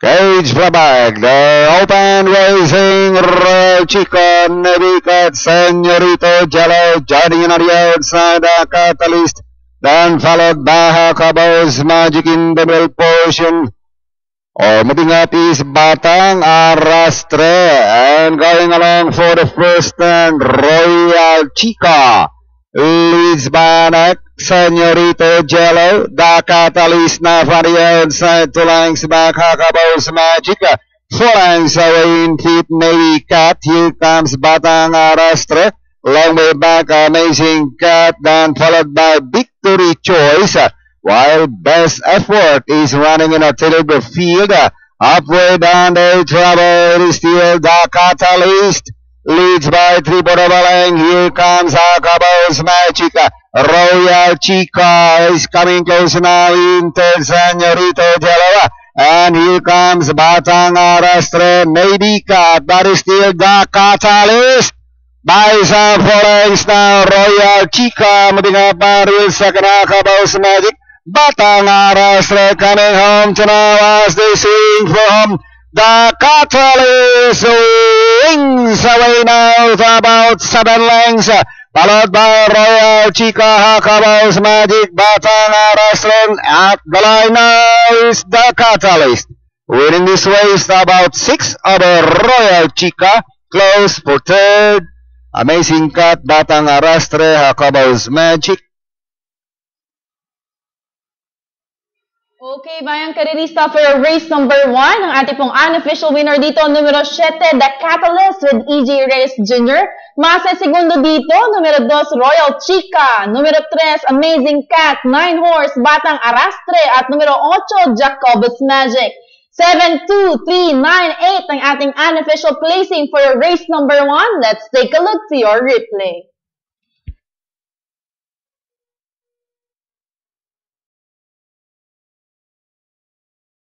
Cage Flaback, the open racing Royal Chica, Navy Cat, Senorito Jello, Johnny on the outside, a Catalyst, then followed by Hakabos Magic in the middle portion. Moving up is Batang Arrastre, and going along for the first turn, Royal Chica leads by neck, Senorito Jello, the Catalyst now from the outside, 2 lengths back, Hakabos Magic, 4 lengths away in fifth, Navy Cat, here comes Batang Arrastre, long way back, Amazing Cat, then followed by Victory Choice, while Best Effort is running in a terrible field. Halfway down the travel, it is still the Catalyst. Leads by 3 length. Here comes Hakabos Magic. Royal Chica is coming close now in third, Senorito Jello. And here comes Batang Arrastre, Navy Cat. That is still the Catalyst. By some 4 lengths now, Royal Chica moving up by real second, Hakabos Magic. Batang Arrastre coming home to now as they sing from the Catalyst. Wings away now to about 7 lengths, followed by Royal Chica, Hakabos Magic, Batang Arrastre. At the line now is the Catalyst. Winning this race about 6 over Royal Chica. Close for third, Amazing Cat, Batang Arrastre, Hakabos Magic. Okay, bayang karerista for race number 1. Ang ating pong unofficial winner dito, numero 7, The Catalyst with E.J. Reyes Jr. Mas segundo dito, numero 2, Royal Chica. Numero 3, Amazing Cat. 9 horse, Batang Arrastre. At numero 8, Jacobus Magic. 7, 2, 3, 9, 8 ang ating unofficial placing for race number 1. Let's take a look to your replay.